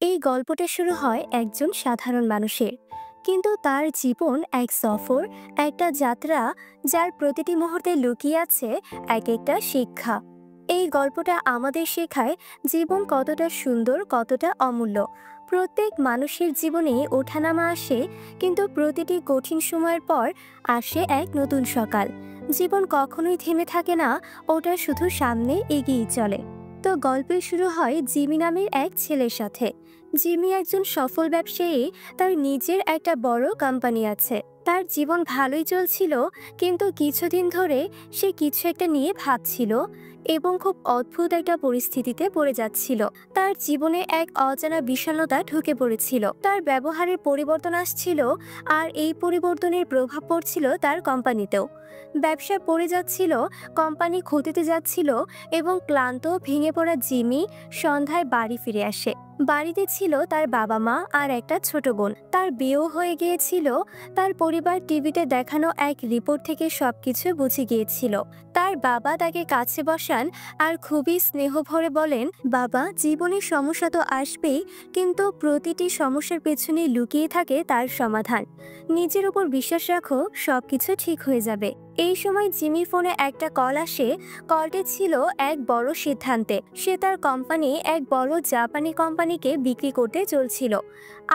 এই গল্পটা শুরু হয় একজন সাধারণ মানুষের, কিন্তু তার জীবন এক সফর, একটা যাত্রা যার প্রতিটি মুহূর্তে লুকিয়ে আছে এক একটা শিক্ষা। এই গল্পটা আমাদের শেখায় জীবন কতটা সুন্দর, কতটা অমূল্য। প্রত্যেক মানুষের জীবনে ওঠানামা আসে, কিন্তু প্রতিটি কঠিন সময়ের পর আসে এক নতুন সকাল। জীবন কখনোই থেমে থাকে না, ওটা শুধু সামনে এগিয়ে চলে। তো গল্পের শুরু হয় জিমি নামের এক ছেলের সাথে। জিমি একজন সফল ব্যবসায়ী, তার নিজের একটা বড় কোম্পানি আছে। তার জীবন ভালোই চলছিল, কিন্তু কিছুদিন ধরে সে কিছু একটা নিয়ে ভাবছিল এবং খুব অদ্ভুত একটা পরিস্থিতিতে পড়ে যাচ্ছিল। তার জীবনে এক অজানা বিষণ্ণতা ঢুকে পড়েছিল, তার ব্যবহারের পরিবর্তন আসছিল, আর এই পরিবর্তনের প্রভাব পড়ছিল তার কোম্পানিতেও। ব্যবসা পড়ে যাচ্ছিল, কোম্পানি ক্ষতিতে যাচ্ছিল, এবং ক্লান্ত ভেঙে পড়া জিমি সন্ধ্যায় বাড়ি ফিরে আসে। বাড়িতে ছিল তার বাবা মা আর একটা ছোট বোন। তার বিয়েও হয়ে গিয়েছিল। তার পরিবার টিভিতে দেখানো এক রিপোর্ট থেকে সবকিছু বুঝে গিয়েছিল। তার বাবা তাকে কাছে বসান আর খুবই স্নেহ ভরে বলেন, বাবা, জীবনের সমস্যা তো আসবেই, কিন্তু প্রতিটি সমস্যার পেছনে লুকিয়ে থাকে তার সমাধান। নিজের উপর বিশ্বাস রাখো, সবকিছু ঠিক হয়ে যাবে। এই সময় জিমির ফোনে একটা কল আসে। কলটি ছিল এক বড় সিদ্ধান্তে। সে তার কোম্পানি এক বড় জাপানি কোম্পানিকে বিক্রি করতে চলছিল,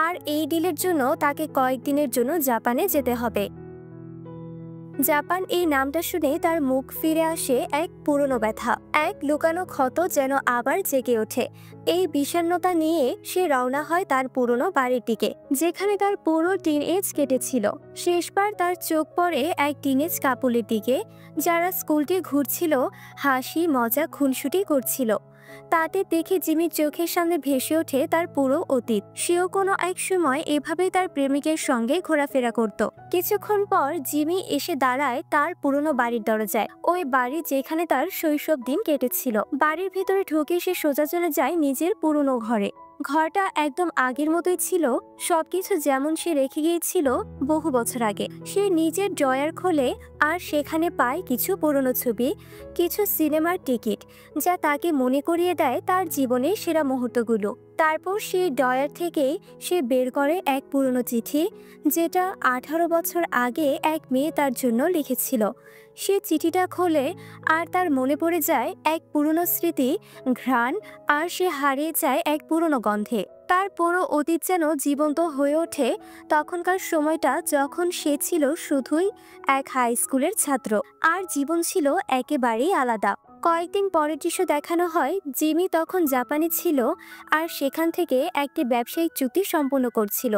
আর এই ডিলের জন্য তাকে কয়েকদিনের জন্য জাপানে যেতে হবে। জাপান এই নামটা শুনে তার মুখ ফিরে আসে এক পুরনো ব্যথা, এক লুকানো ক্ষত যেন আবার জেগে ওঠে। এই বিষণ্ণতা নিয়ে সে রওনা হয় তার পুরনো বাড়ির দিকে, যেখানে তার পুরো টিন এজ কেটেছিল। শেষবার তার চোখ পড়ে এক টিনেজ কাপলের দিকে, যারা স্কুলটি ঘুরছিল, হাসি মজা খুনসুটি করছিল। তাতে দেখে জিমির চোখের সামনে ভেসে ওঠে তার পুরো অতীত। সেও কোনো এক সময় এভাবেই তার প্রেমিকের সঙ্গে ঘোরাফেরা করত। কিছুক্ষণ পর জিমি এসে দাঁড়ায় তার পুরনো বাড়ির দরজায়, ওই বাড়ি যেখানে তার শৈশব দিন কেটেছিল। বাড়ির ভিতরে ঢুকে সে সোজা চলে যায় নিজের পুরনো ঘরে। ঘরটা একদম আগের মতোই ছিল, সবকিছু যেমন সে রেখে গিয়েছিল বহু বছর আগে। সে নিজের ড্রয়ার খোলে আর সেখানে পায় কিছু পুরনো ছবি, কিছু সিনেমার টিকিট, যা তাকে মনে করিয়ে দেয় তার জীবনের সেরা মুহূর্তগুলো। তারপর সেই ড্রয়ার থেকেই সে বের করে এক পুরনো চিঠি, যেটা 18 বছর আগে এক মেয়ে তার জন্য লিখেছিল। সে চিঠিটা খোলে আর তার মনে পড়ে যায় এক পুরনো স্মৃতি, ঘ্রাণ, আর সে হারিয়ে যায় এক পুরনো গন্ধে। তার পুরো অতীত যেন জীবন্ত হয়ে ওঠে, তখনকার সময়টা যখন সে ছিল শুধুই এক হাই স্কুলের ছাত্র, আর জীবন ছিল একেবারেই আলাদা। কয়েকদিন পরের দৃশ্য দেখানো হয়, জিমি তখন জাপানে ছিল আর সেখান থেকে একটি ব্যবসায়িক চুক্তি সম্পন্ন করছিল।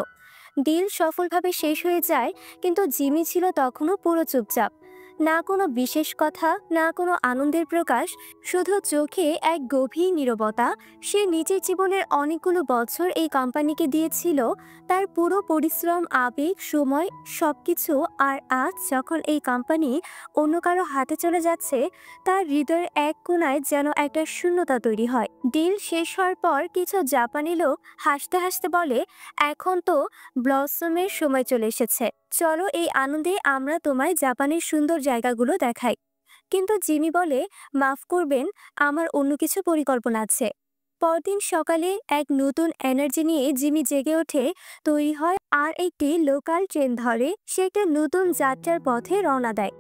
ডিল সফলভাবে শেষ হয়ে যায়, কিন্তু জিমি ছিল তখনও পুরো চুপচাপ। না কোনো বিশেষ কথা, না কোনো আনন্দের প্রকাশ, শুধু চোখে এক গভীর নীরবতা। সে নিজের জীবনের অনেকগুলো বছর এই কোম্পানিকে দিয়েছিল, তার পুরো পরিশ্রম, আবেগ, সময়, সবকিছু। আর আজ যখন এই কোম্পানি অন্য কারো হাতে চলে যাচ্ছে, তার হৃদয়ের এক কোণায় যেন একটা শূন্যতা তৈরি হয়। ডিল শেষ হওয়ার পর কিছু জাপানি লোক হাসতে হাসতে বলে, এখন তো ব্লসমের সময় চলে এসেছে, চলো এই আনন্দে আমরা তোমায় জাপানের সুন্দর জায়গাগুলো দেখাই। কিন্তু জিমি বলে, মাফ করবেন, আমার অন্য কিছু পরিকল্পনা আছে। পরদিন সকালে এক নতুন এনার্জি নিয়ে জিমি জেগে ওঠে, তৈরি হয় আর একটি লোকাল ট্রেন ধরে। সে একটা নতুন যাত্রার পথে রওনা দেয়,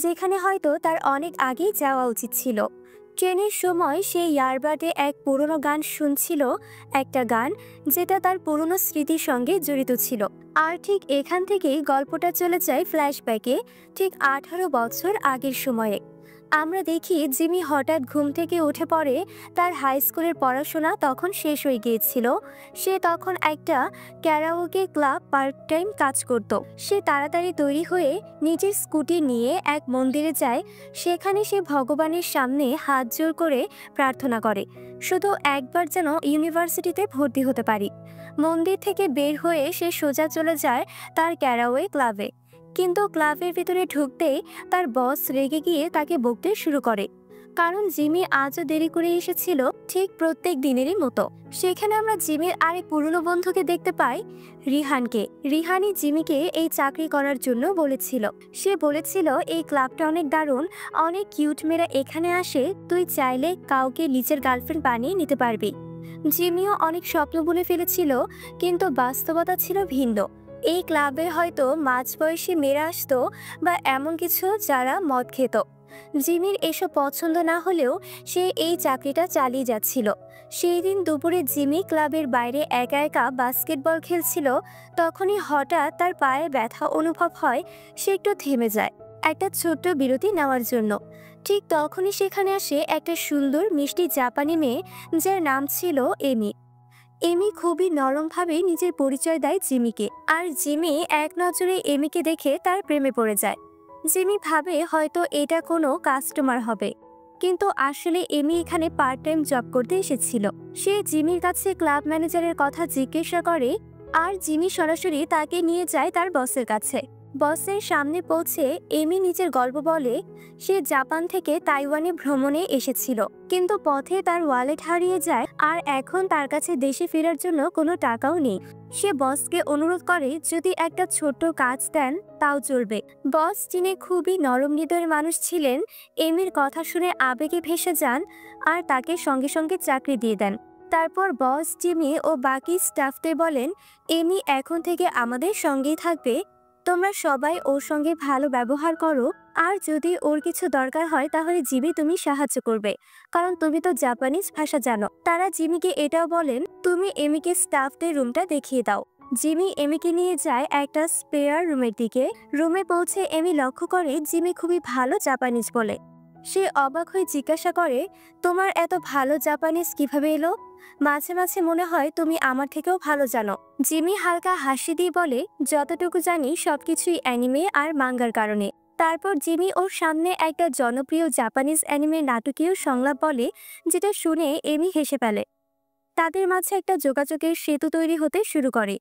যেখানে হয়তো তার অনেক আগেই যাওয়া উচিত ছিল। ট্রেনের সময় সে ইয়ারবাডে এক পুরনো গান শুনছিল, একটা গান যেটা তার পুরনো স্মৃতির সঙ্গে জড়িত ছিল। আর ঠিক এখান থেকেই গল্পটা চলে যায় ফ্ল্যাশব্যাকে, ঠিক 18 বছর আগের সময়ে। আমরা দেখি জিমি হঠাৎ ঘুম থেকে উঠে পড়ে। তার হাই স্কুলের পড়াশোনা তখন শেষ হয়ে গিয়েছিল। সে তখন একটা ক্যারাওকে ক্লাব পার্ট টাইম কাজ করত। সে তাড়াতাড়ি তৈরি হয়ে নিজের স্কুটি নিয়ে এক মন্দিরে যায়। সেখানে সে ভগবানের সামনে হাত জোড় করে প্রার্থনা করে, শুধু একবার যেন ইউনিভার্সিটিতে ভর্তি হতে পারি। মন্দির থেকে বের হয়ে সে সোজা চলে যায় তার ক্যারাওয়ে ক্লাবে। কিন্তু ক্লাবের ভিতরে ঢুকতেই তার বস রেগে গিয়ে তাকে বকতে শুরু করে, কারণ জিমি আজও দেরি করে এসেছিল, ঠিক প্রত্যেক দিনেরই মতো। সেখানে আমরা জিমির আরেক পুরনো বন্ধুকে দেখতে পাই, রিহানকে। রিহানই জিমিকে এই চাকরি করার জন্য বলেছিল। সে বলেছিল, এই ক্লাবটা অনেক দারুণ, অনেক কিউট মেয়েরা এখানে আসে, তুই চাইলে কাউকে নিজের গার্লফ্রেন্ড বানিয়ে নিতে পারবি। জিমিও অনেক স্বপ্ন বুনে ফেলেছিল, কিন্তু বাস্তবতা ছিল ভিন্ন। এই ক্লাবে হয়তো মাঝবয়সী মেয়েরা আসতো, বা এমন কিছু যারা মদ খেত। জিমির এসব পছন্দ না হলেও সে এই চাকরিটা চালিয়ে যাচ্ছিল। সেই দিন দুপুরে জিমি ক্লাবের বাইরে একা একা বাস্কেটবল খেলছিল। তখনই হঠাৎ তার পায়ে ব্যথা অনুভব হয়। সে একটু থেমে যায় একটা ছোট্ট বিরতি নেওয়ার জন্য। ঠিক তখনই সেখানে আসে একটা সুন্দর মিষ্টি জাপানি মেয়ে, যার নাম ছিল এমি। এমি খুবই নরমভাবে নিজের পরিচয় দেয় জিমিকে, আর জিমি এক নজরে এমিকে দেখে তার প্রেমে পড়ে যায়। জিমি ভাবে হয়তো এটা কোনো কাস্টমার হবে, কিন্তু আসলে এমি এখানে পার্ট টাইম জব করতে এসেছিল। সে জিমির কাছে ক্লাব ম্যানেজারের কথা জিজ্ঞাসা করে, আর জিমি সরাসরি তাকে নিয়ে যায় তার বসের কাছে। বসের সামনে পৌঁছে এমি নিজের গল্প বলে সে জাপান থেকে তাইওয়ানে ভ্রমণে এসেছিল, কিন্তু পথে তার ওয়ালেট হারিয়ে যায়, আর এখন তার কাছে দেশে ফেরার জন্য কোনো টাকাও নেই। সে বসকে অনুরোধ করে যদি একটা ছোট্ট কাজ দেন তাও চলবে। বস, যিনি খুবই নরম হৃদয়ের মানুষ ছিলেন, এমির কথা শুনে আবেগে ভেসে যান আর তাকে সঙ্গে সঙ্গে চাকরি দিয়ে দেন। তারপর বস জিমি ও বাকি স্টাফদের বলেন, এমি এখন থেকে আমাদের সঙ্গেই থাকবে। তোমরা সবাই ওর সঙ্গে ভালো ব্যবহার করো, আর যদি ওর কিছু দরকার হয় তাহলে জিমি তুমি সাহায্য করবে, কারণ তুমি তো জাপানিজ ভাষা জানো। তারা জিমিকে এটাও বলেন, তুমি এমিকে স্টাফদের রুমটা দেখিয়ে দাও। জিমি এমিকে নিয়ে যায় একটা স্পেয়ার রুমের দিকে। রুমে পৌঁছে এমি লক্ষ্য করে জিমি খুবই ভালো জাপানিজ বলে। সে অবাক হয়ে জিজ্ঞাসা করে, তোমার এত ভালো জাপানিজ কিভাবে এলো? মাঝে মাঝে মনে হয় তুমি আমার থেকেও ভালো জানো। জিমি হালকা হাসি দিয়ে বলে, যতটুকু জানি সবকিছুই অ্যানিমে আর মাঙ্গার কারণে। তারপর জিমি ওর সামনে একটা জনপ্রিয় জাপানিজ অ্যানিমে নাটকীয় সংলাপ বলে, যেটা শুনে এমি হেসে ফেলে। তাদের মাঝে একটা যোগাযোগের সেতু তৈরি হতে শুরু করে।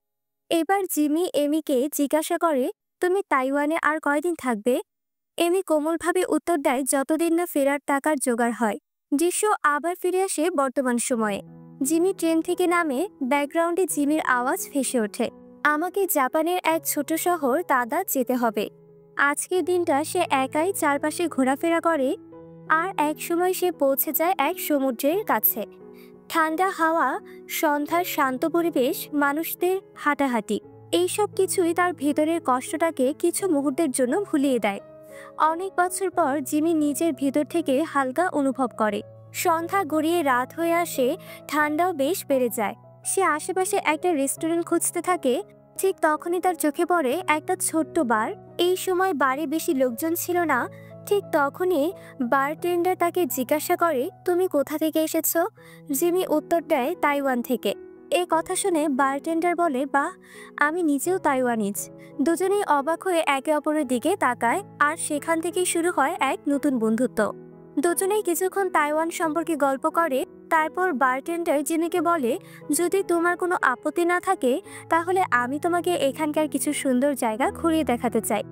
এবার জিমি এমিকে জিজ্ঞাসা করে, তুমি তাইওয়ানে আর কয়দিন থাকবে? এমি কোমলভাবে উত্তর দেয়, যতদিন না ফেরার টাকার জোগাড় হয়। দৃশ্য আবার ফিরে আসে বর্তমান সময়ে। জিমি ট্রেন থেকে নামে, ব্যাকগ্রাউন্ডে জিমির আওয়াজ ভেসে ওঠে, আমাকে জাপানের এক ছোট শহর তাদা যেতে হবে। আজকের দিনটা সে একাই চারপাশে ঘোরাফেরা করে, আর এক সময় সে পৌঁছে যায় এক সমুদ্রের কাছে। ঠান্ডা হাওয়া, সন্ধ্যার শান্ত পরিবেশ, মানুষদের হাঁটাহাঁটি, এইসব কিছুই তার ভেতরের কষ্টটাকে কিছু মুহূর্তের জন্য ভুলিয়ে দেয়। অনেক বছর পর জিমি নিজের ভিতর থেকে হালকা অনুভব করে। সন্ধ্যা গড়িয়ে রাত হয়ে আসে, ঠান্ডাও বেশ বেড়ে যায়। সে আশেপাশে একটা রেস্টুরেন্ট খুঁজতে থাকে। ঠিক তখনই তার চোখে পড়ে একটা ছোট্ট বার। এই সময় বারে বেশি লোকজন ছিল না। ঠিক তখনই বারটেন্ডার তাকে জিজ্ঞাসা করে, তুমি কোথা থেকে এসেছো? জিমি উত্তর দেয়, তাইওয়ান থেকে। এই কথা শুনে বারটেন্ডার বলে, বাহ, আমি নিজেও তাইওয়ানিজ। দুজনেই অবাক হয়ে একে অপরের দিকে তাকায়, আর সেখান থেকেই শুরু হয় এক নতুন বন্ধুত্ব। দুজনেই কিছুক্ষণ তাইওয়ান সম্পর্কে গল্প করে। তারপর বারটেন্ডার জিমিকে বলে, যদি তোমার কোনো আপত্তি না থাকে তাহলে আমি তোমাকে এখানকার কিছু সুন্দর জায়গা ঘুরিয়ে দেখাতে চাই।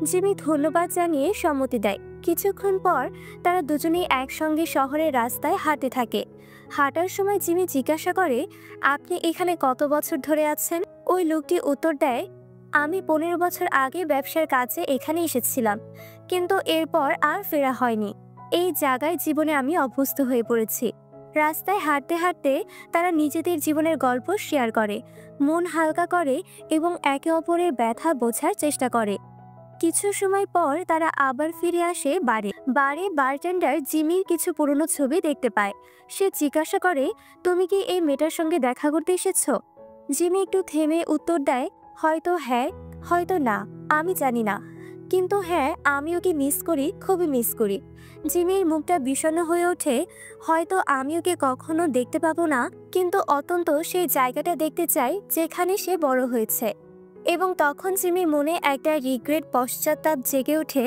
জিমি ধন্যবাদ জানিয়ে সম্মতি দেয়। কিছুক্ষণ পর তারা দুজনেই একসঙ্গে শহরের রাস্তায় হাঁটতে থাকে। হাঁটার সময় জিমি জিজ্ঞাসা করে, আপনি এখানে কত বছর ধরে আছেন? ওই লোকটি উত্তর দেয়, আমি 15 বছর আগে ব্যবসার কাজে এখানে এসেছিলাম, কিন্তু এরপর আর ফেরা হয়নি। এই জায়গায় জীবনে আমি অভ্যস্ত হয়ে পড়েছি। রাস্তায় হাঁটতে হাঁটতে তারা নিজেদের জীবনের গল্প শেয়ার করে, মন হালকা করে এবং একে অপরের ব্যথা বোঝার চেষ্টা করে। কিছু সময় পর তারা আবার ফিরে আসে বারে। বারটেন্ডার জিমির কিছু পুরনো ছবি দেখতে পায়। সে জিজ্ঞাসা করে, তুমি কি এই মেয়েটার সঙ্গে দেখা করতে এসেছো? জিমি একটু থেমে উত্তর দেয়, হয়তো হ্যাঁ, হয়তো না, আমি জানি না, কিন্তু হ্যাঁ, আমি ওকে মিস করি, খুবই মিস করি। জিমির মুখটা বিষণ্ণ হয়ে ওঠে। হয়তো আমি ওকে কখনো দেখতে পাবো না, কিন্তু অন্তত সেই জায়গাটা দেখতে চাই যেখানে সে বড় হয়েছে। এবং তখন জিমির মনে একটা রিগ্রেট, পশ্চাত্তাপ জেগে ওঠে।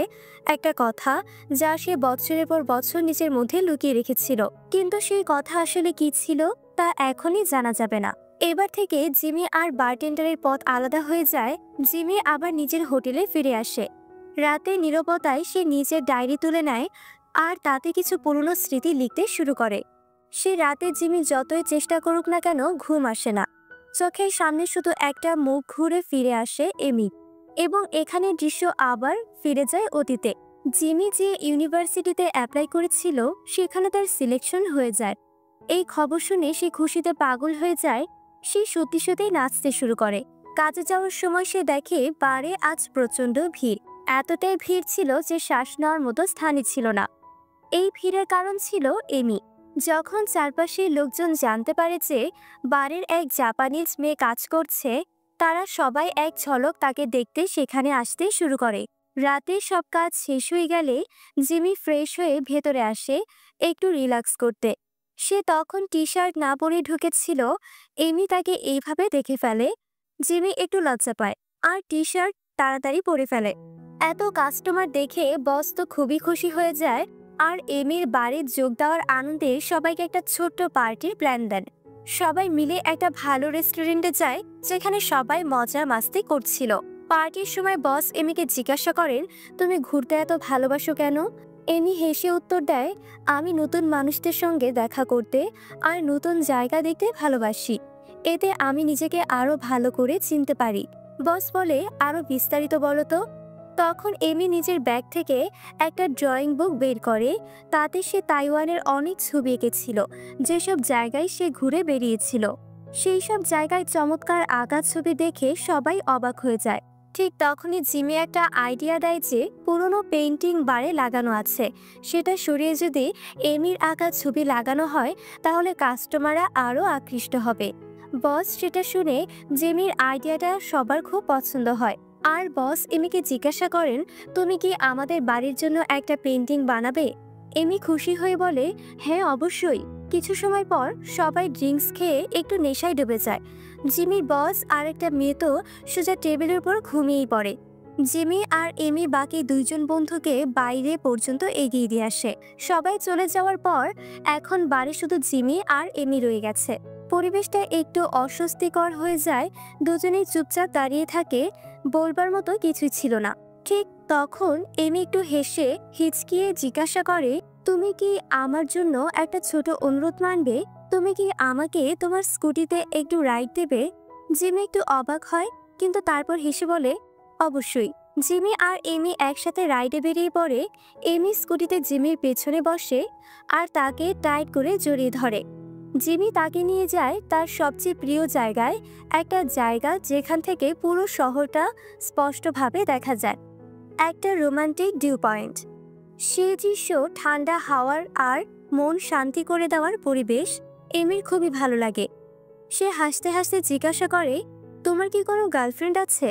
একটা কথা যা সে বছরের পর বছর নিজের মধ্যে লুকিয়ে রেখেছিল, কিন্তু সেই কথা আসলে কি ছিল তা এখনই জানা যাবে না। এবার থেকে জিমি আর বারটেন্ডারের পথ আলাদা হয়ে যায়। জিমি আবার নিজের হোটেলে ফিরে আসে। রাতে নীরবতায় সে নিজের ডায়েরি তুলে নেয়, আর তাতে কিছু পুরনো স্মৃতি লিখতে শুরু করে। সে রাতে জিমি যতই চেষ্টা করুক না কেন ঘুম আসে না। চোখের সামনে শুধু একটা মুখ ঘুরে ফিরে আসে এমি, এবং এখানে দৃশ্য আবার ফিরে যায় অতীতে। জিমি যে ইউনিভার্সিটিতে অ্যাপ্লাই করেছিল সেখানে তার সিলেকশন হয়ে যায়, এই খবর শুনে সে খুশিতে পাগল হয়ে যায়। সে সত্যি সত্যি নাচতে শুরু করে। কাজে যাওয়ার সময় সে দেখে বারে আজ প্রচন্ড ভিড়। এতটাই ভিড় ছিল যে শ্বাস নেওয়ার মতো স্থানই ছিল না। এই ভিড়ের কারণ ছিল এমি। যখন চারপাশের লোকজন জানতে পারে যে বারের এক জাপানিজ মেয়ে কাজ করছে, তারা সবাই এক ঝলক তাকে দেখতে সেখানে আসতে শুরু করে। রাতে সব কাজ শেষ হয়ে গেলে জিমি ফ্রেশ হয়ে ভেতরে আসে একটু রিল্যাক্স করতে। সে তখন টি শার্ট না পরে ঢুকেছিল। এমি তাকে এইভাবে দেখে ফেলে। জিমি একটু লজ্জা পায় আর টি শার্ট তাড়াতাড়ি পরে ফেলে। এত কাস্টমার দেখে বস তো খুবই খুশি হয়ে যায় আর এমির বাড়ির যোগ দেওয়ার আনন্দে সবাইকে একটা ছোট্ট পার্টির প্ল্যান দেন। সবাই মিলে একটা ভালো রেস্টুরেন্টে যায় যেখানে সবাই মজা মাস্তি করছিল। পার্টির সময় বস এমিকে জিজ্ঞাসা করেন, তুমি ঘুরতে এত ভালোবাসো কেন? এমি হেসে উত্তর দেয়, আমি নতুন মানুষদের সঙ্গে দেখা করতে আর নতুন জায়গা দেখতে ভালোবাসি। এতে আমি নিজেকে আরো ভালো করে চিনতে পারি। বস বলে, আরো বিস্তারিত বলো তো। তখন এমি নিজের ব্যাগ থেকে একটা ড্রয়িং বুক বের করে। তাতে সে তাইওয়ানের অনেক ছবি এঁকেছিল, যেসব জায়গায় সে ঘুরে বেরিয়েছিল। সেই সব জায়গায় চমৎকার আঁকা ছবি দেখে সবাই অবাক হয়ে যায়। ঠিক তখনই জিমি একটা আইডিয়া দেয় যে পুরনো পেইন্টিং বারে লাগানো আছে, সেটা সরিয়ে যদি এমির আঁকা ছবি লাগানো হয় তাহলে কাস্টমাররা আরও আকৃষ্ট হবে। বস সেটা শুনে জিমির আইডিয়াটা সবার খুব পছন্দ হয়। আর বস এমিকে জিজ্ঞাসা করেন, তুমি কি আমাদের বাড়ির জন্য একটা পেইন্টিং বানাবে? এমি খুশি হয়ে বলে, হ্যাঁ অবশ্যই। কিছু সময় পর সবাই ড্রিঙ্কস খেয়ে একটু নেশায় ডুবে যায়। জিমির বস আর একটা মেয়ে তো সোজা টেবিলের উপর ঘুমিয়েই পড়ে। জিমি আর এমি বাকি দুইজন বন্ধুকে বাইরে পর্যন্ত এগিয়ে দিয়ে আসে। সবাই চলে যাওয়ার পর এখন বাড়ি শুধু জিমি আর এমি রয়ে গেছে। পরিবেশটা একটু অস্বস্তিকর হয়ে যায়। দুজনেই চুপচাপ দাঁড়িয়ে থাকে, বলবার মতো কিছুই ছিল না। ঠিক তখন এমি একটু হেসে হিচকিয়ে জিজ্ঞাসা করে, তুমি কি আমার জন্য একটা ছোট অনুরোধ মানবে? তুমি কি আমাকে তোমার স্কুটিতে একটু রাইড দেবে? জিমি একটু অবাক হয়, কিন্তু তারপর হেসে বলে, অবশ্যই। জিমি আর এমি একসাথে রাইডে বেরিয়ে পড়ে। এমি স্কুটিতে জিমির পেছনে বসে আর তাকে টাইট করে জড়িয়ে ধরে। জিমি তাকে নিয়ে যায় তার সবচেয়ে প্রিয় জায়গায়, একটা জায়গা যেখান থেকে পুরো শহরটা স্পষ্টভাবে দেখা যায়, একটা রোমান্টিক ভিউ পয়েন্ট। সেই দৃশ্য, ঠান্ডা হাওয়ার আর মন শান্তি করে দেওয়ার পরিবেশ এমির খুবই ভালো লাগে। সে হাসতে হাসতে জিজ্ঞাসা করে, তোমার কি কোনো গার্লফ্রেন্ড আছে?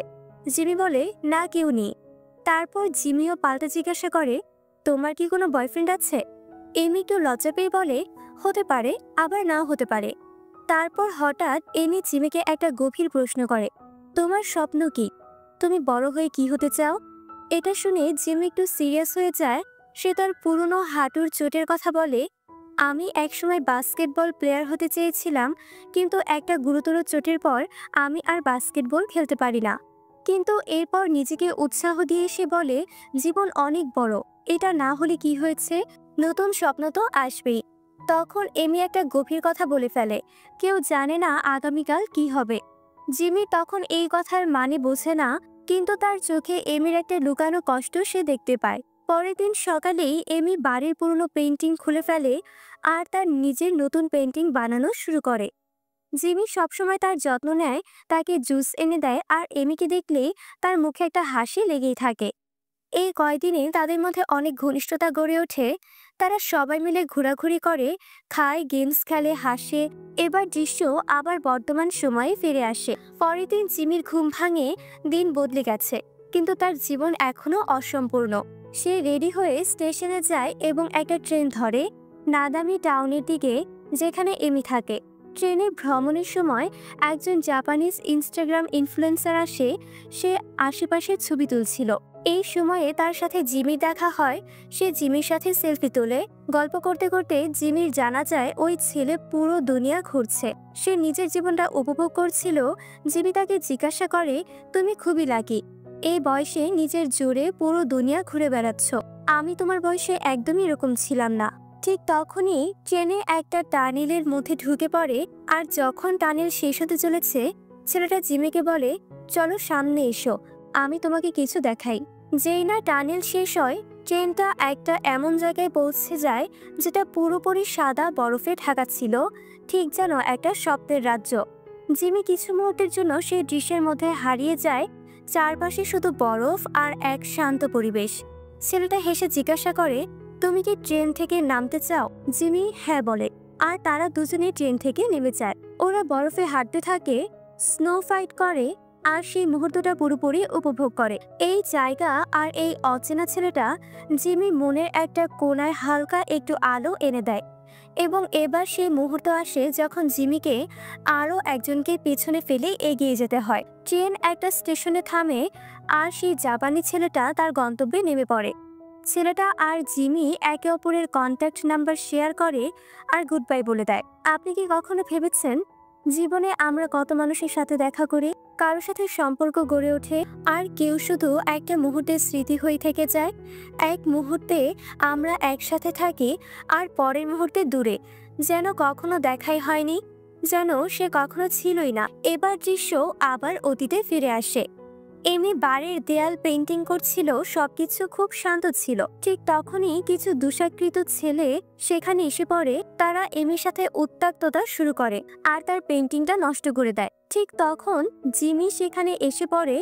জিমি বলে, না কেউ নেই। তারপর জিমিও পাল্টা জিজ্ঞাসা করে, তোমার কি কোনো বয়ফ্রেন্ড আছে? এমি একটু লজ্জা পেয়ে বলে, হতে পারে, আবার নাও হতে পারে। তারপর হঠাৎ এমি জিমিকে একটা গভীর প্রশ্ন করে, তোমার স্বপ্ন কি? তুমি বড় হয়ে কি হতে চাও? এটা শুনে জিমি একটু সিরিয়াস হয়ে যায়। সে তার পুরনো হাঁটুর চোটের কথা বলে, আমি একসময় বাস্কেটবল প্লেয়ার হতে চেয়েছিলাম, কিন্তু একটা গুরুতর চোটের পর আমি আর বাস্কেটবল খেলতে পারি না। কিন্তু এরপর নিজেকে উৎসাহ দিয়ে সে বলে, জীবন অনেক বড়, এটা না হলে কি হয়েছে, নতুন স্বপ্ন তো আসবেই। তখন এমি একটা গভীর কথা বলে ফেলে, কেউ জানে না আগামীকাল কি হবে। জিমি তখন এই কথার মানে বোঝে না, কিন্তু তার চোখে এমির একটা লুকানো কষ্ট সে দেখতে পায়। পরের দিন সকালেই এমি বাড়ির পুরনো পেইন্টিং খুলে ফেলে আর তার নিজের নতুন পেইন্টিং বানানো শুরু করে। জিমি সবসময় তার যত্ন নেয়, তাকে জুস এনে দেয় আর এমিকে দেখলেই তার মুখে একটা হাসি লেগেই থাকে। এই কয়দিনে তাদের মধ্যে অনেক ঘনিষ্ঠতা গড়ে ওঠে। তারা সবাই মিলে ঘোরাঘুরি করে, খায়, গেমস খেলে, হাসে। এবার দৃশ্য আবার বর্তমান সময়ে ফিরে আসে। পরের দিন জিমির ঘুম ভাঙে। দিন বদলে গেছে, কিন্তু তার জীবন এখনো অসম্পূর্ণ। সে রেডি হয়ে স্টেশনে যায় এবং একটা ট্রেন ধরে নাদামি টাউনের দিকে, যেখানে এমি থাকে। ট্রেনে ভ্রমণের সময় একজন জাপানিজ ইনস্টাগ্রাম ইনফ্লুয়েন্সার আসে। সে আশেপাশে ছবি তুলছিল। এই সময়ে তার সাথে জিমির দেখা হয়। সে জিমির সাথে সেলফি তোলে। গল্প করতে করতে জিমির জানা যায় ওই ছেলে পুরো দুনিয়া ঘুরছে। সে নিজের জীবনটা উপভোগ করছিল। জিমি তাকে জিজ্ঞাসা করে, তুমি খুবই লাকি, এই বয়সে নিজের জোরে পুরো দুনিয়া ঘুরে বেড়াচ্ছ। আমি তোমার বয়সে একদমই এরকম ছিলাম না। ঠিক তখনই ট্রেনে একটা টানেলের মধ্যে ঢুকে পড়ে। আর যখন টানেল শেষ হতে চলেছে, ছেলেটা জিমিকে বলে, চলো সামনে এসো, আমি তোমাকে কিছু দেখাই। যেই না টানেল শেষ হয়, ট্রেনটা একটা এমন জায়গায় পৌঁছে যায় যেটা পুরোপুরি সাদা বরফে ঢাকা ছিল, ঠিক যেন একটা স্বপ্নের রাজ্য। জিমি কিছু মুহূর্তের জন্য সেই দৃশ্যের মধ্যে হারিয়ে যায়। চারপাশে শুধু বরফ আর এক শান্ত পরিবেশ। ছেলেটা হেসে জিজ্ঞাসা করে, তুমি কি ট্রেন থেকে নামতে চাও? জিমি হ্যাঁ বলে, আর তারা দুজনে ট্রেন থেকে নেমে যায়। ওরা বরফে হাঁটতে থাকে, স্নো ফাইট করে, আর সেই মুহূর্তটা পুরোপুরি উপভোগ করে। এই জায়গা আর এই অচেনা ছেলেটা জিমির মনের একটা কোণায় হালকা একটু আলো এনে দেয়। এবং এবার সেই মুহূর্ত আসে যখন জিমিকে আরও একজনকে পেছনে ফেলে এগিয়ে যেতে হয়। ট্রেন একটা স্টেশনে থামে, আর সেই জাপানি ছেলেটা তার গন্তব্যে নেমে পড়ে। ছেলেটা আর জিমি একে অপরের কন্ট্যাক্ট নাম্বার শেয়ার করে আর গুড বাই বলে দেয়। আপনি কি কখনো ভেবেছেন জীবনে আমরা কত মানুষের সাথে দেখা করি, কারোর সাথে সম্পর্ক গড়ে ওঠে, আর কেউ শুধু একটা মুহূর্তের স্মৃতি হয়ে থেকে যায়? এক মুহূর্তে আমরা একসাথে থাকি, আর পরের মুহূর্তে দূরে, যেন কখনো দেখাই হয়নি, যেন সে কখনো ছিলই না। এবার দৃশ্য আবার অতীতে ফিরে আসে। এমি বাড়ির দেয়াল পেন্টিং করছিল, সবকিছু খুব শান্ত ছিল। ঠিক তখনই কিছু দুষ্কৃত ছেলে সেখানে এসে পড়ে। তারা এমির সাথে উত্ত্যক্ততা শুরু করে আর তার পেন্টিংটা নষ্ট করে দেয়। ঠিক তখন জিমি সেখানে এসে পড়ে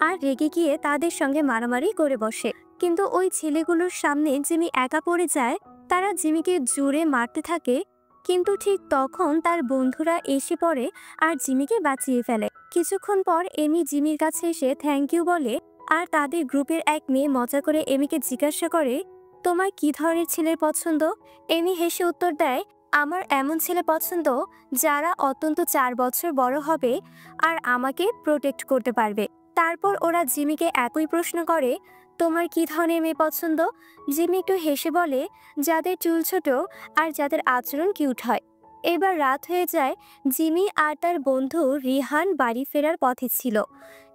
আর রেগে গিয়ে তাদের সঙ্গে মারামারি করে বসে। কিন্তু ওই ছেলেগুলোর সামনে জিমি একা পড়ে যায়। তারা জিমিকে জোরে মারতে থাকে, কিন্তু ঠিক তখন তার বন্ধুরা এসে পড়ে আর জিমিকে বাঁচিয়ে ফেলে। কিছুক্ষণ পর এমি জিমির কাছে এসে থ্যাংক ইউ বলে, আর তাদের গ্রুপের এক মেয়ে মজা করে এমিকে জিজ্ঞাসা করে, তোমার কি ধরনের ছেলের পছন্দ? এমি হেসে উত্তর দেয়, আমার এমন ছেলে পছন্দ যারা অত্যন্ত 4 বছর বড় হবে আর আমাকে প্রোটেক্ট করতে পারবে। তারপর ওরা জিমিকে একই প্রশ্ন করে, তোমার কি ধরনের মেয়ে পছন্দ? জিমি একটু হেসে বলে, যাদের চুল ছোট আর যাদের আচরণ কিউট হয়। এবার রাত হয়ে যায়। জিমি আর তার বন্ধু রিহান বাড়ি ফেরার পথে ছিল।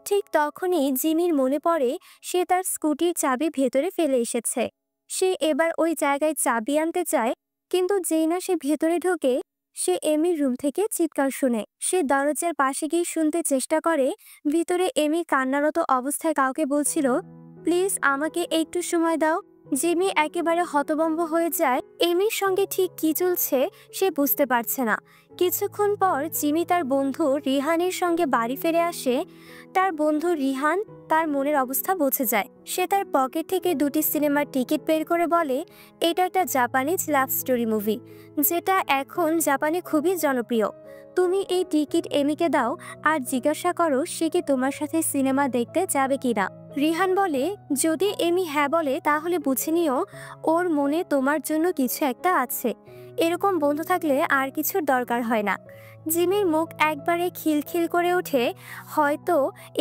ঠিক তখনই জিমির মনে পড়ে সে তার স্কুটির চাবি ভেতরে ফেলে এসেছে। সে এবার ওই জায়গায় চাবি আনতে চায়, কিন্তু যেই না সে ভেতরে ঢোকে, সে এমির রুম থেকে চিৎকার শুনে। সে দরজার পাশে গিয়ে শুনতে চেষ্টা করে। ভিতরে এমি কান্নারত অবস্থায় কাউকে বলছিল, প্লিজ আমাকে একটু সময় দাও। জিমি একেবারে হতভম্ব হয়ে যায়। এমির সঙ্গে ঠিক কি চলছে সে বুঝতে পারছে না। কিছুক্ষণ পর জিমি তার বন্ধু রিহানের সঙ্গে বাড়ি ফিরে আসে। তার বন্ধু রিহান তার মনের অবস্থা বুঝে যায়। সে তার পকেট থেকে 2টি সিনেমার টিকিট বের করে বলে, এটা একটা জাপানিজ লাভ স্টোরি মুভি, যেটা এখন জাপানে খুবই জনপ্রিয়। তুমি এই টিকিট এমিকে দাও আর জিজ্ঞাসা করো সে কি তোমার সাথে সিনেমা দেখতে যাবে কিনা। রিহান বলে, যদি এমি হ্যাঁ বলে তাহলে বুঝে নিও ওর মনে তোমার জন্য কিছু একটা আছে। এরকম বন্ধু থাকলে আর কিছুর দরকার হয় না। জিমির মুখ একবারে খিলখিল করে ওঠে। হয়তো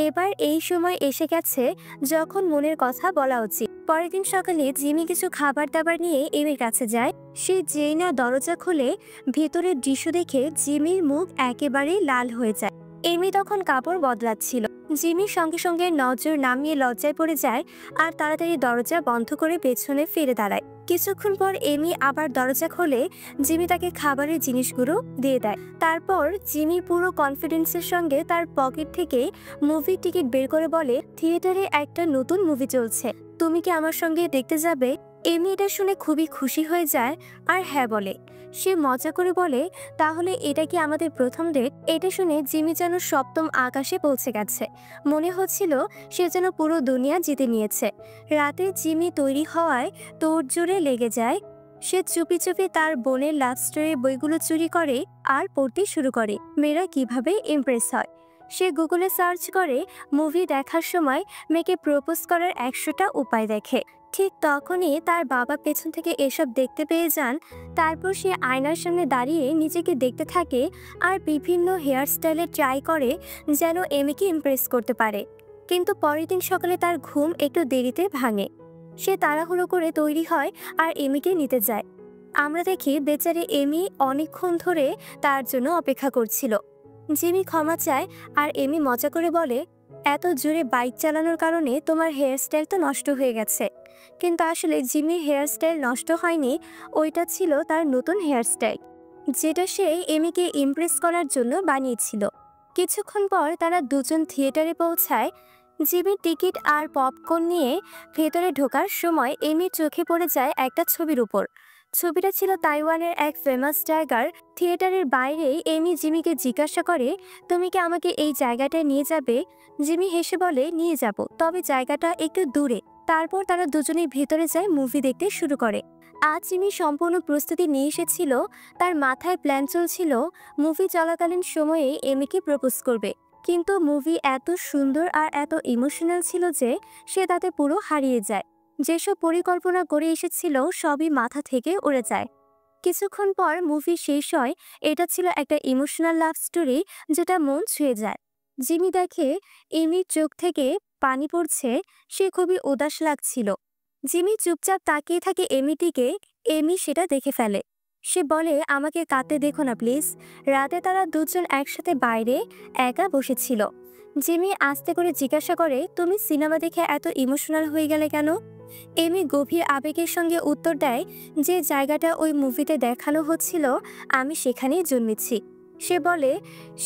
এবার এই সময় এসে গেছে যখন মনের কথা বলা উচিত। পরের দিন সকালে জিমি কিছু খাবার দাবার নিয়ে এমির কাছে যায়। সে যেই না দরজা খুলে ভেতরের দৃশ্য দেখে জিমির মুখ একেবারে লাল হয়ে যায়। এমি তখন কাপড় বদলাচ্ছিল। জিমির সঙ্গে সঙ্গে নজর নামিয়ে লজ্জায় পড়ে যায় আর তাড়াতাড়ি দরজা বন্ধ করে পেছনে ফিরে দাঁড়ায়। কিছুক্ষণ পর এমি আবার দরজা খোলে। জিমি তাকে খাবারের জিনিসগুলো দিয়ে দেয়। তারপর জিমি পুরো কনফিডেন্সের সঙ্গে তার পকেট থেকে মুভির টিকিট বের করে বলে, থিয়েটারে একটা নতুন মুভি চলছে, তুমি কি আমার সঙ্গে দেখতে যাবে? এমি এটা শুনে খুবই খুশি হয়ে যায় আর হ্যাঁ বলে। সে মজা করে বলে, তাহলে এটা কি আমাদের প্রথম ডেট? এটা শুনে জিমি যেন সপ্তম আকাশে পৌঁছে গেছে। মনে হচ্ছিল সে যেন পুরো দুনিয়া জিতে নিয়েছে। রাতে জিমি তৈরি হওয়ায় তোড়জোড়ে লেগে যায়। সে চুপি চুপি তার বোনের লাভ স্টোরির বইগুলো চুরি করে আর পড়তে শুরু করে মেয়েরা কিভাবে ইমপ্রেস হয়। সে গুগলে সার্চ করে মুভি দেখার সময় মেয়েকে প্রপোজ করার 100টা উপায় দেখে। ঠিক তখনই তার বাবা পেছন থেকে এসব দেখতে পেয়ে যান। তারপর সে আয়নার সামনে দাঁড়িয়ে নিজেকে দেখতে থাকে আর বিভিন্ন হেয়ার স্টাইলে ট্রাই করে যেন এমিকে ইমপ্রেস করতে পারে। কিন্তু পরের দিন সকালে তার ঘুম একটু দেরিতে ভাঙে। সে তাড়াহুড়ো করে তৈরি হয় আর এমিকে নিতে যায়। আমরা দেখি বেচারি এমি অনেকক্ষণ ধরে তার জন্য অপেক্ষা করছিল। জিমি ক্ষমা চায় আর এমি মজা করে বলে, এত জোরে বাইক চালানোর কারণে তোমার হেয়ারস্টাইল তো নষ্ট হয়ে গেছে। কিন্তু আসলে জিমির হেয়ারস্টাইল নষ্ট হয়নি, ওইটা ছিল তার নতুন হেয়ারস্টাইল, যেটা সে এমিকে ইমপ্রেস করার জন্য বানিয়েছিল। কিছুক্ষণ পর তারা দুজন থিয়েটারে পৌঁছায়। জিমি টিকিট আর পপকর্ন নিয়ে ভেতরে ঢোকার সময় এমির চোখে পড়ে যায় একটা ছবির উপর। ছবিটা ছিল তাইওয়ানের এক ফেমাস জায়গার। থিয়েটারের বাইরেই এমি জিমিকে জিজ্ঞাসা করে, তুমি কি আমাকে এই জায়গাটায় নিয়ে যাবে? জিমি হেসে বলে, নিয়ে যাব, তবে জায়গাটা একটু দূরে। তারপর তারা দুজনেই ভেতরে যায় মুভি দেখতে শুরু করে। আজ জিমি সম্পূর্ণ প্রস্তুতি নিয়ে এসেছিল। তার মাথায় প্ল্যান চলছিল মুভি চলাকালীন সময়ে এমিকে প্রপোজ করবে। কিন্তু মুভি এত সুন্দর আর এত ইমোশনাল ছিল যে সে তাতে পুরো হারিয়ে যায়। যেসব পরিকল্পনা করে এসেছিল সবই মাথা থেকে উড়ে যায়। কিছুক্ষণ পর মুভি শেষ হয়। এটা ছিল একটা ইমোশনাল লাভ স্টোরি যেটা মন ছুঁয়ে যায়। জিমি দেখে এমির চোখ থেকে পানি পড়ছে। সে খুবই উদাস লাগছিল। জিমি চুপচাপ তাকিয়ে থাকে এমিটিকে। এমি সেটা দেখে ফেলে। সে বলে, আমাকে কাঁদতে দেখো না প্লিজ। রাতে তারা দুজন একসাথে বাইরে একা বসেছিল। জিমি আস্তে করে জিজ্ঞাসা করে, তুমি সিনেমা দেখে এত ইমোশনাল হয়ে গেলে কেন? এমি গভীর আবেগের সঙ্গে উত্তর দেয়, যে জায়গাটা ওই মুভিতে দেখানো হচ্ছিল আমি সেখানেই জন্মেছি। সে বলে,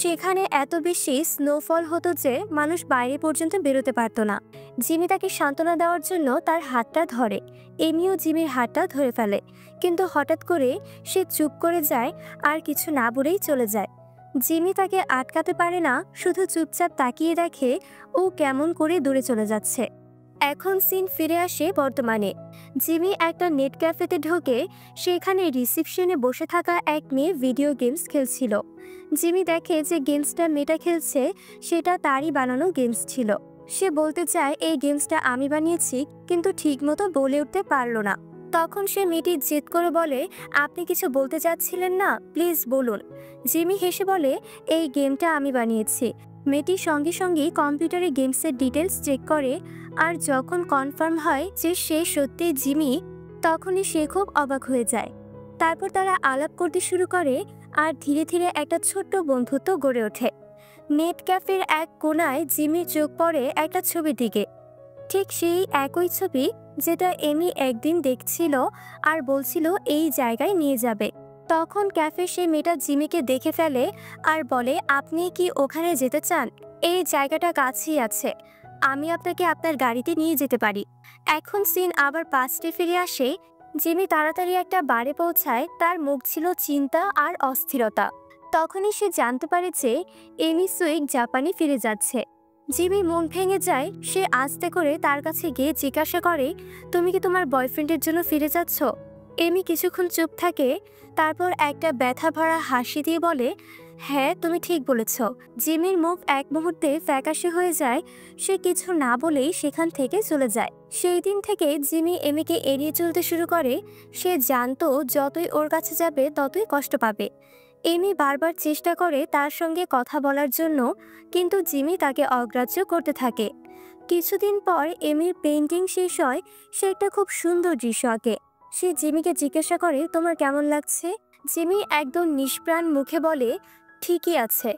সেখানে এত বেশি স্নোফল হতো যে মানুষ বাইরে পর্যন্ত বেরোতে পারতো না। জিমি তাকে সান্ত্বনা দেওয়ার জন্য তার হাতটা ধরে। এমিও জিমির হাতটা ধরে ফেলে, কিন্তু হঠাৎ করে সে চুপ করে যায় আর কিছু না বলেই চলে যায়। জিমি তাকে আটকাতে পারে না, শুধু চুপচাপ তাকিয়ে দেখে ও কেমন করে দূরে চলে যাচ্ছে। এখন সিন ফিরে আসে বর্তমানে। জিমি একটা নেট ক্যাফেতে ঢোকে। সেখানে রিসেপশনে বসে থাকা এক মেয়ে ভিডিও গেমস খেলছিল। জিমি দেখে যে গেমসটা মেয়েটা খেলছে সেটা তারই বানানো গেমস ছিল। সে বলতে চায়, এই গেমসটা আমি বানিয়েছি, কিন্তু ঠিকমতো বলে উঠতে পারলো না। তখন সে মেয়েটি জেদ করে বলে, আপনি কিছু বলতে চাচ্ছিলেন না, প্লিজ বলুন। জিমি হেসে বলে, এই গেমটা আমি বানিয়েছি। মেয়েটি সঙ্গে সঙ্গেই কম্পিউটারে গেমসের ডিটেলস চেক করে, আর যখন কনফার্ম হয় যে সে সত্যি জিমি, তখনই সে খুব অবাক হয়ে যায়। তারপর তারা আলাপ করতে শুরু করে আর ধীরে ধীরে একটা ছোট্ট বন্ধুত্ব গড়ে ওঠে। নেট ক্যাফের এক কোণায় জিমির চোখ পড়ে একটা ছবির দিকে। ঠিক সেই একই ছবি যেটা এমি একদিন দেখছিল আর বলছিল এই জায়গায় নিয়ে যাবে। তখন ক্যাফে সে মেয়েটা জিমিকে দেখে ফেলে আর বলে, আপনি কি ওখানে যেতে চান? এই জায়গাটা কাছেই আছে, আমি আপনাকে আপনার গাড়িতে নিয়ে যেতে পারি। এখন সিন আবার পাস্টে ফিরে আসে। জিমি তাড়াতাড়ি একটা বারে পৌঁছায়। তার মুখ ছিল চিন্তা আর অস্থিরতা। তখনই সে জানতে পারে যে এমি সুইক জাপানে ফিরে যাচ্ছে। জিমি মন ভেঙে যায়। সে আস্তে করে তার কাছে গিয়ে জিজ্ঞাসা করে, তুমি কি তোমার বয়ফ্রেন্ডের জন্য ফিরে যাচ্ছ? এমি কিছুক্ষণ চুপ থাকে, তারপর একটা ব্যথা ভরা হাসি দিয়ে বলে, হ্যাঁ, তুমি ঠিক বলেছ। জিমির মুখ এক মুহূর্তে ফ্যাকাশে হয়ে যায়। সে কিছু না বলেই সেখান থেকে চলে যায়। সেই দিন থেকে জিমি এমিকে এড়িয়ে চলতে শুরু করে। সে জানতো যতই ওর কাছে যাবে ততই কষ্ট পাবে। এমি বারবার চেষ্টা করে তার সঙ্গে কথা বলার জন্য, কিন্তু জিমি তাকে অগ্রাহ্য করতে থাকে। কিছুদিন পর এমির পেইন্টিং শেষ হয়। সে একটা খুব সুন্দর দৃশ্য আঁকে। সে জিমিকে জিজ্ঞাসা করে, তোমার কেমন লাগছে? জিমি একদম নিষ্প্রাণ মুখে বলে, ঠিকই আছে।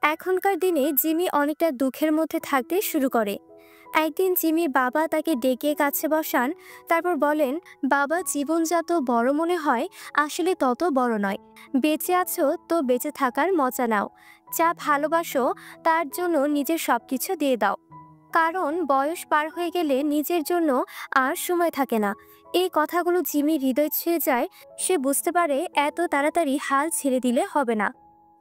এখনকার দিনে জিমি অনেকটা দুঃখের মধ্যে থাকতে শুরু করে। একদিন জিমির বাবা তাকে ডেকে কাছে বসান। তারপর বলেন, বাবা, জীবন যত বড় মনে হয় আসলে তত বড় নয়। বেঁচে আছো তো বেঁচে থাকার মজা নাও। যা ভালোবাসো তার জন্য নিজের সবকিছু দিয়ে দাও, কারণ বয়স পার হয়ে গেলে নিজের জন্য আর সময় থাকে না। এই কথাগুলো জিমির হৃদয় ছুঁয়ে যায়। সে বুঝতে পারে এত তাড়াতাড়ি হাল ছেড়ে দিলে হবে না।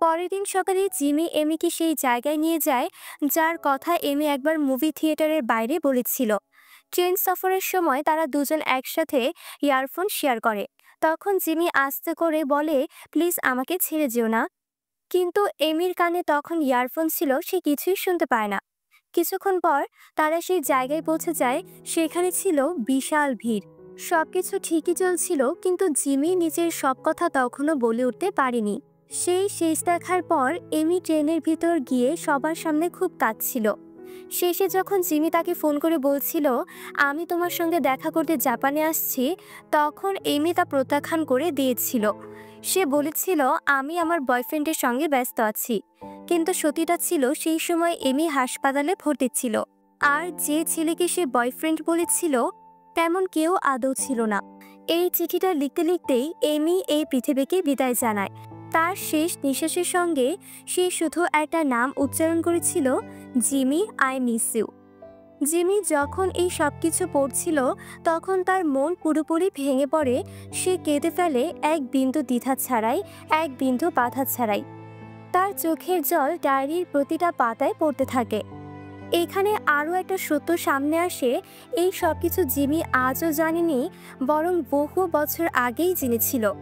পরের দিন সকালে জিমি এমিকে সেই জায়গায় নিয়ে যায় যার কথা এমি একবার মুভি থিয়েটারের বাইরে বলেছিল। ট্রেন সফরের সময় তারা দুজন একসাথে ইয়ারফোন শেয়ার করে। তখন জিমি আস্তে করে বলে, প্লিজ আমাকে ছেড়ে যেও না। কিন্তু এমির কানে তখন ইয়ারফোন ছিল, সে কিছুই শুনতে পায় না। কিছুক্ষণ পর তারা সেই জায়গায় পৌঁছে যায়। সেখানে ছিল বিশাল ভিড়। সবকিছু ঠিকই চলছিল, কিন্তু জিমি নিজের সব কথা তখনও বলে উঠতে পারেনি। সেই শেষ দেখার পর এমি ট্রেনের ভিতর গিয়ে সবার সামনে খুব কাঁদছিল। শেষে যখন জিমি তাকে ফোন করে বলছিল, আমি তোমার সঙ্গে দেখা করতে জাপানে আসছি, তখন এমি তা প্রত্যাখ্যান করে দিয়েছিল। সে বলেছিল, আমি আমার বয়ফ্রেন্ডের সঙ্গে ব্যস্ত আছি। কিন্তু সত্যিটা ছিল, সেই সময় এমি হাসপাতালে ভর্তি ছিল। আর যে ছেলেকে সে বয়ফ্রেন্ড বলেছিল তেমন কেউ আদৌ ছিল না। এই চিঠিটা লিখতে লিখতেই এমি এই পৃথিবীকে বিদায় জানায়। তার শেষ নিঃশ্বাসের সঙ্গে সে শুধু একটা নাম উচ্চারণ করেছিল, Jimmy, I miss you. Jimmy যখন এই সব কিছু পড়ছিল তখন তার মন পুরোপুরি ভেঙে পড়ে। সে কেঁদে ফেলে, এক বিন্দু দ্বিধা ছাড়াই, এক বিন্দু বাধা ছাড়াই। তার চোখের জল ডায়েরির প্রতিটা পাতায় পড়তে থাকে। এখানে আরও একটা সত্য সামনে আসে। এই সব কিছু জিমি আজও জানেনি, বরং বহু বছর আগেই জেনেছিল।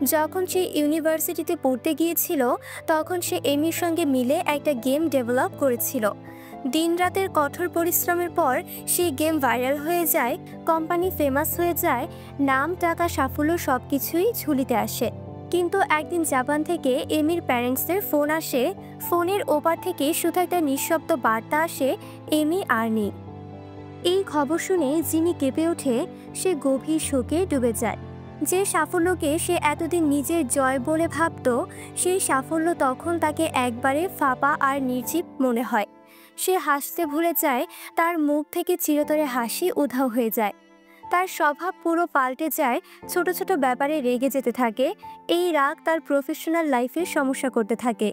যখন সে ইউনিভার্সিটিতে পড়তে গিয়েছিল তখন সে এমির সঙ্গে মিলে একটা গেম ডেভেলপ করেছিল। দিনরাতের কঠোর পরিশ্রমের পর সেই গেম ভাইরাল হয়ে যায়, কোম্পানি ফেমাস হয়ে যায়, নাম, টাকা, সাফল্য সব কিছুই ঝুলিতে আসে। কিন্তু একদিন জাপান থেকে এমির প্যারেন্টসদের ফোন আসে। ফোনের ওপার থেকে শুধু একটা নিঃশব্দ বার্তা আসে, এমি আর নেই। এই খবর শুনে জিমি কেঁপে ওঠে। সে গভীর শোকে ডুবে যায়। যে সাফল্যকে সে এতদিন নিজের জয় বলে ভাবত, সেই সাফল্য তখন তাকে একবারে ফাঁপা আর নির্জীব মনে হয়। সে হাসতে ভুলে যায়, তার মুখ থেকে চিরতরে হাসি উধাও হয়ে যায়। তার স্বভাব পুরো পাল্টে যায়, ছোট ছোট ব্যাপারে রেগে যেতে থাকে। এই রাগ তার প্রফেশনাল লাইফে সমস্যা করতে থাকে।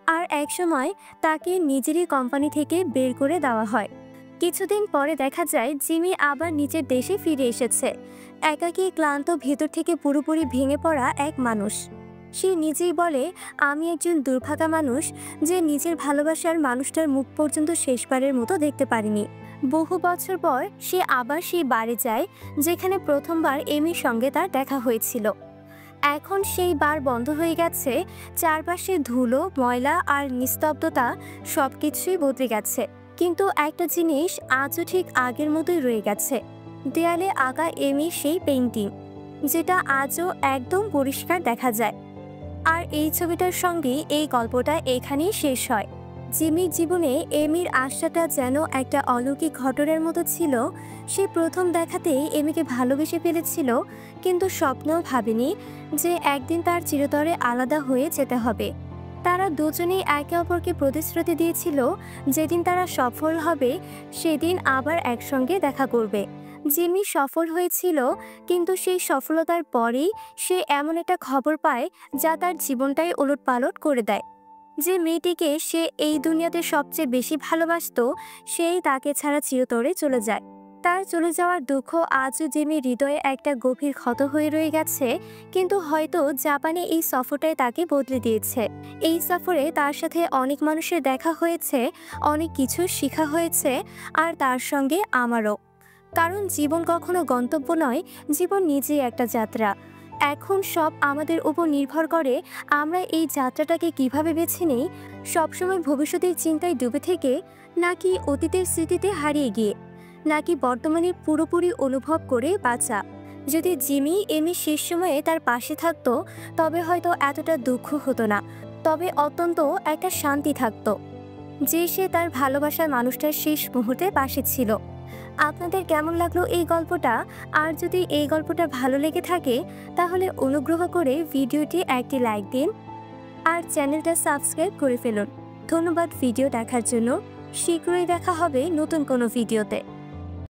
আর একসময় তাকে নিজেরই কোম্পানি থেকে বের করে দেওয়া হয়। কিছুদিন পরে দেখা যায় জিমি আবার নিজের দেশে ফিরে এসেছে। একাকী, ক্লান্ত, ভেতর থেকে পুরোপুরি ভেঙে পড়া এক মানুষ। সে নিজেই বলে, আমি একজন দুর্ভাগা মানুষ যে নিজের ভালোবাসার মানুষটার মুখ পর্যন্ত শেষবারের মতো দেখতে পারিনি। বহু বছর পর সে আবার সেই বারে যায় যেখানে প্রথমবার এমির সঙ্গে তার দেখা হয়েছিল। এখন সেই বার বন্ধ হয়ে গেছে। চারপাশে ধুলো, ময়লা আর নিস্তব্ধতা, সব কিছুই বদলে গেছে। কিন্তু একটা জিনিস আজও ঠিক আগের মতোই রয়ে গেছে, দেয়ালে আঁকা এমির সেই পেইন্টিং, যেটা আজও একদম পরিষ্কার দেখা যায়। আর এই ছবিটার সঙ্গেই এই গল্পটা এখানেই শেষ হয়। জিমির জীবনে এমির আশাটা যেন একটা অলৌকিক ঘটনার মতো ছিল। সে প্রথম দেখাতেই এমিকে ভালোবেসে ফেলেছিল, কিন্তু স্বপ্নেও ভাবেনি যে একদিন তার চিরতরে আলাদা হয়ে যেতে হবে। তারা দুজনেই একে অপরকে প্রতিশ্রুতি দিয়েছিল, যেদিন তারা সফল হবে সেদিন আবার একসঙ্গে দেখা করবে। জিমি সফল হয়েছিল, কিন্তু সেই সফলতার পরেই সে এমন একটা খবর পায় যা তার জীবনটাই ওলটপালট করে দেয়। যে মেয়েটিকে সে এই দুনিয়াতে সবচেয়ে বেশি ভালোবাসত, সেই তাকে ছাড়া চিরতরে চলে যায়। তার চলে যাওয়ার দুঃখ আজও জিমির হৃদয়ে একটা গভীর ক্ষত হয়ে রয়ে গেছে। কিন্তু হয়তো জাপানে এই সফরটাই তাকে বদলে দিয়েছে। এই সফরে তার সাথে অনেক মানুষের দেখা হয়েছে, অনেক কিছু শেখা হয়েছে, আর তার সঙ্গে আমারও। কারণ জীবন কখনো গন্তব্য নয়, জীবন নিজেই একটা যাত্রা। এখন সব আমাদের উপর নির্ভর করে আমরা এই যাত্রাটাকে কিভাবে বেছে নিই, সবসময় ভবিষ্যতের চিন্তায় ডুবে থেকে, নাকি অতীতের স্মৃতিতে হারিয়ে গিয়ে, নাকি বর্তমানে পুরোপুরি অনুভব করে বাঁচা। যদি জিমি এমি শেষ সময়ে তার পাশে থাকতো তবে হয়তো এতটা দুঃখ হতো না, তবে অত্যন্ত একটা শান্তি থাকতো, যে সে তার ভালোবাসার মানুষটার শেষ মুহূর্তে পাশে ছিল। আপনাদের কেমন লাগলো এই গল্পটা? আর যদি এই গল্পটা ভালো লেগে থাকে তাহলে অনুগ্রহ করে ভিডিওটি একটি লাইক দিন আর চ্যানেলটা সাবস্ক্রাইব করে ফেলুন। ধন্যবাদ ভিডিও দেখার জন্য। শীঘ্রই দেখা হবে নতুন কোনো ভিডিওতে।